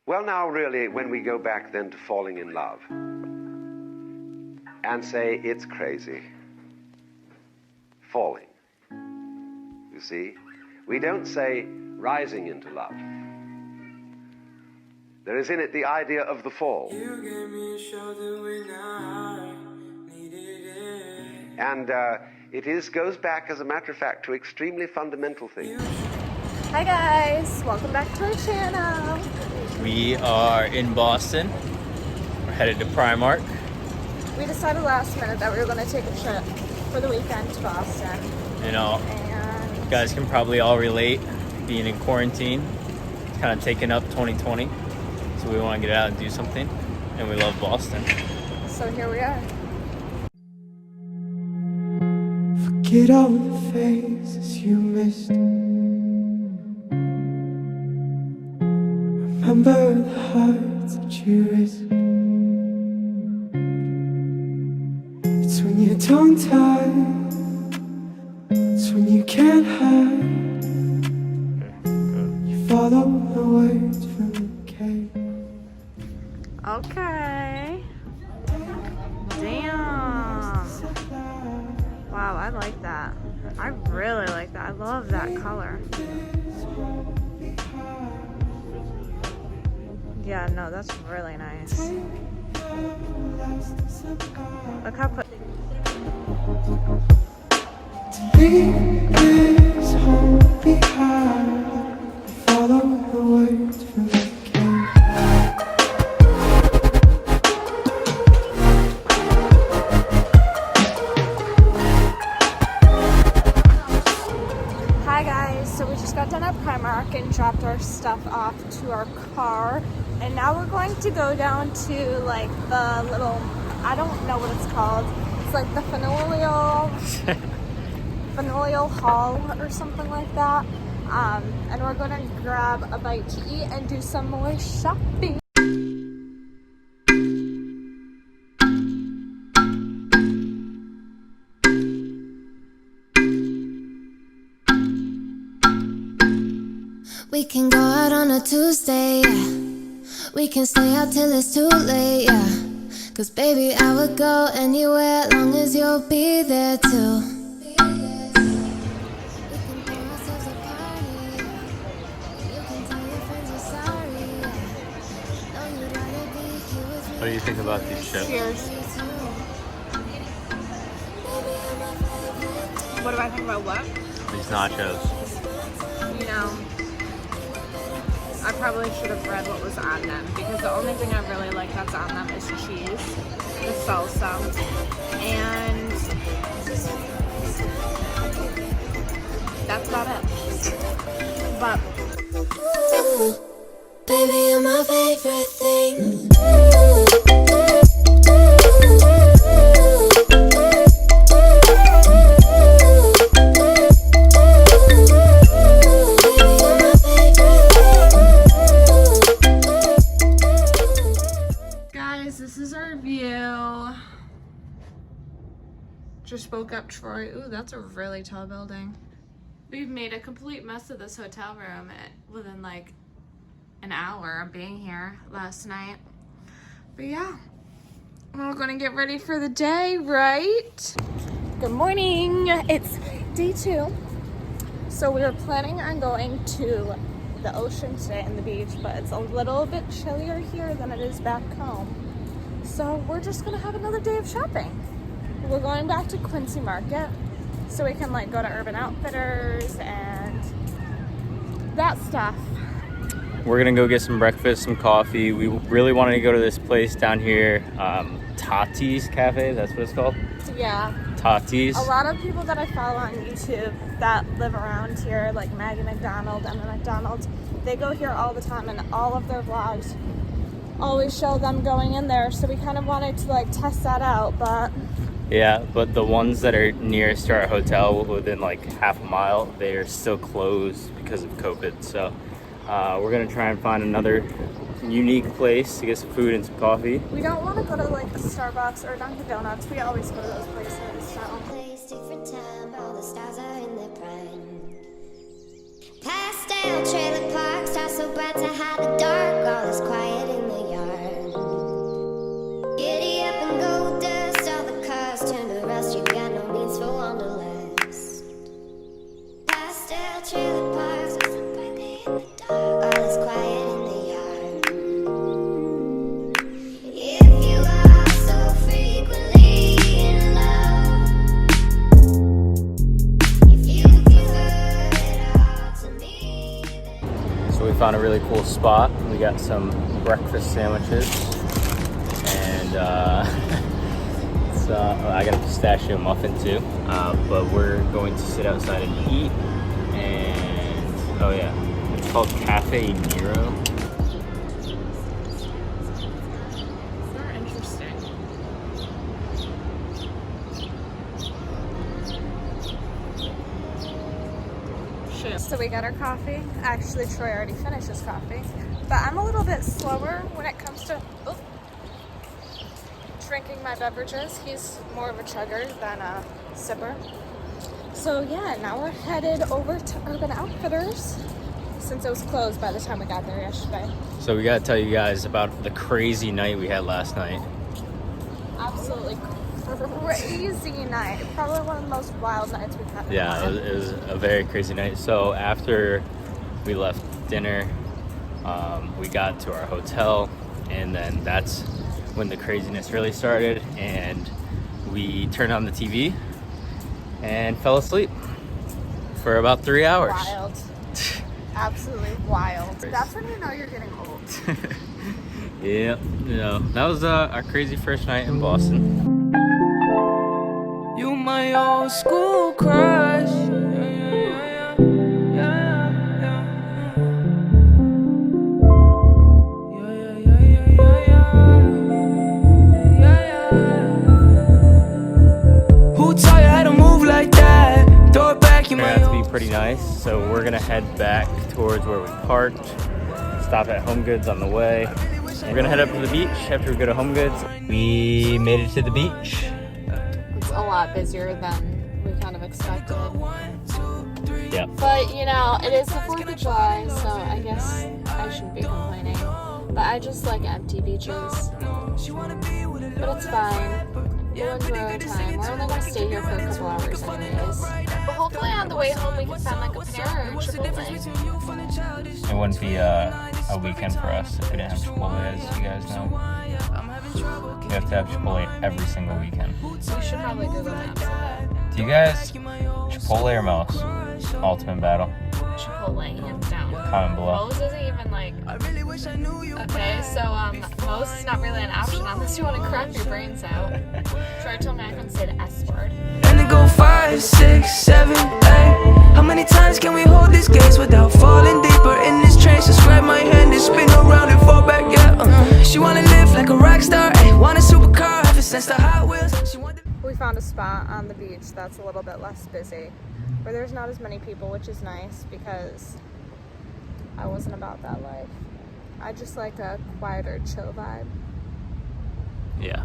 Well, now, really, when we go back then to falling in love and say it's crazy, falling, you see, we don't say rising into love. There is in it the idea of the fall. You gave me a shoulder when I needed it. And it goes back, as a matter of fact, to extremely fundamental things. Hi guys, welcome back to our channel. We are in Boston. We're headed to Primark. We decided last minute that we were going to take a trip for the weekend to Boston. You know, and you guys can probably all relate, being in quarantine. It's kind of taken up 2020. So we want to get out and do something. And we love Boston. So here we are. Forget all the faces you missed. Remember the hearts that you risked. It's when you're tongue-tied, it's when you can't hide. You follow the words from the cave. Okay. Damn. Wow, I like that. I really like that. I love that color. Yeah, no, that's really nice. Look how put. Leave this home behind. Follow the words from the cave. Hi guys, so we just got done at Primark and dropped our stuff off to our car. And now we're going to go down to like the little, I don't know what it's called. It's like the Faneuil Hall or something like that. And we're going to grab a bite to eat and do some more shopping. We can go out on a Tuesday, yeah. We can stay out till it's too late, yeah. Cause baby, I would go anywhere long as you'll be there too. What do you think about these chips? Cheers. What do I think about what? These nachos. You know, I probably should have read what was on them because the only thing I really like that's on them is cheese, the salsa, and that's about it. But baby, you're my favorite thing. this is our view. Just woke up Troy. Ooh, that's a really tall building. We've made a complete mess of this hotel room within like an hour of being here last night. But yeah, we're gonna get ready for the day, right? Good morning. It's day 2. So we were planning on going to the ocean today and the beach, but it's a little bit chillier here than it is back home. So we're just gonna have another day of shopping. We're going back to Quincy Market so we can like go to Urban Outfitters and that stuff. We're gonna go get some breakfast, some coffee. We really wanted to go to this place down here, Tati's Cafe, that's what it's called? Yeah. Tati's. A lot of people that I follow on YouTube that live around here, like Maggie McDonald, Emma McDonald, they go here all the time and all of their vlogs always show them going in there. So we kind of wanted to like test that out, but... Yeah, but the ones that are nearest to our hotel within like half a mile, they are still closed because of COVID. So we're gonna try and find another unique place to get some food and some coffee. We don't want to go to like a Starbucks or Dunkin' Donuts. We always go to those places. So. Different time, all the stars are in their prime. Pastel trailer parks are so bright to hide the dark, all is quiet. really cool spot. We got some breakfast sandwiches, and I got a pistachio muffin too. But we're going to sit outside and eat. And oh yeah, it's called Cafe Nero. Very interesting. So we got our coffee. Actually, Troy already finished his coffee. But I'm a little bit slower when it comes to drinking my beverages. He's more of a chugger than a sipper. So yeah, now we're headed over to Urban Outfitters since it was closed by the time we got there yesterday. So we gotta tell you guys about the crazy night we had last night. Absolutely crazy night. Probably one of the most wild nights we've had. Yeah, it was a very crazy night. So after we left dinner, we got to our hotel, and then that's when the craziness really started, and we turned on the TV and fell asleep for about 3 hours. Wild. Absolutely wild. That's when you know you're getting old. Yeah, you know, that was our crazy first night in Boston. You my old school crush. Who taught you how to move like that? Throw it back, you It my turned out to old. be pretty nice, so we're gonna head back towards where we parked, stop at Home Goods on the way. We're gonna head up to the beach after we go to Home Goods. We made it to the beach. It's a lot busier than we kind of expected. Yeah. But, you know, it is the 4th of July, so I guess I shouldn't be complaining. But I just like empty beaches. But it's fine. We'll enjoy our time. We're only going to stay here for a couple hours anyways. But hopefully on the way home we can find like a Panera or Chipotle. It wouldn't be a weekend for us if we didn't have Chipotle, as you guys know. We have to have Chipotle every single weekend. We should probably Google Maps it. Do you guys Chipotle or Moe's? Ultimate battle. Chipotle, hands down. Comment below. Moe's isn't even like... Okay, so Moe's is not really an option unless you want to crack your brains out. Troy told me I couldn't say the S word. And it go 5, 6, 7, 8. How many times can we hold this gaze without falling deeper in this train? Just grab my hand and spin around and fall back, yeah. She wanna live like a rock star, ayy. Want a supercar, ever since the Hot Wheels. She want We found a spot on the beach that's a little bit less busy, where there's not as many people, which is nice because I wasn't about that life. I just like a quieter, chill vibe. Yeah.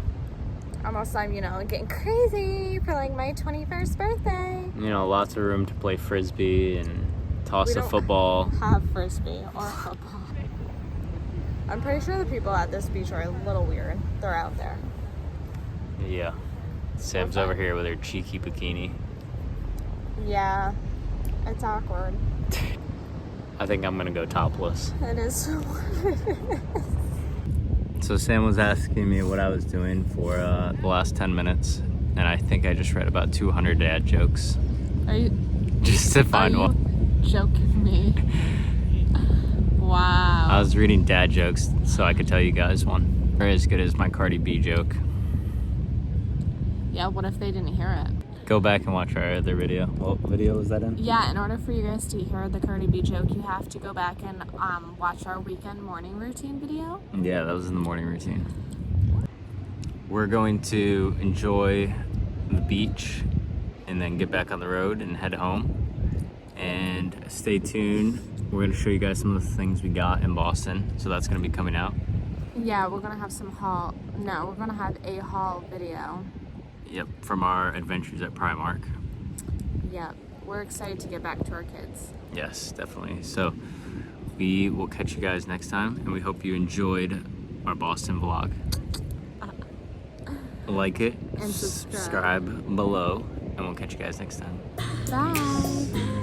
Almost I'm, you know, getting crazy for like my 21st birthday. You know, lots of room to play frisbee and toss We a don't football. have frisbee or football. I'm pretty sure the people at this beach are a little weird. They're out there. Yeah. Sam's over here with her cheeky bikini. Yeah, it's awkward. I think I'm gonna go topless. It is. So Sam was asking me what I was doing for the last 10 minutes, and I think I just read about 200 dad jokes Are you just to find one. joking me? Wow. I was reading dad jokes so I could tell you guys one. They're as good as my Cardi B joke. Yeah, what if they didn't hear it? Go back and watch our other video. What video was that in? Yeah, in order for you guys to hear the Cardi B joke, you have to go back and watch our weekend morning routine video. Yeah, that was in the morning routine. We're going to enjoy the beach and then get back on the road and head home. And stay tuned. We're going to show you guys some of the things we got in Boston. So that's going to be coming out. Yeah, we're gonna have we're gonna have a haul video. Yep, from our adventures at Primark. Yep, we're excited to get back to our kids. Yes, definitely. So we will catch you guys next time, and we hope you enjoyed our Boston vlog. Like it, And subscribe. subscribe below, and we'll catch you guys next time. Bye.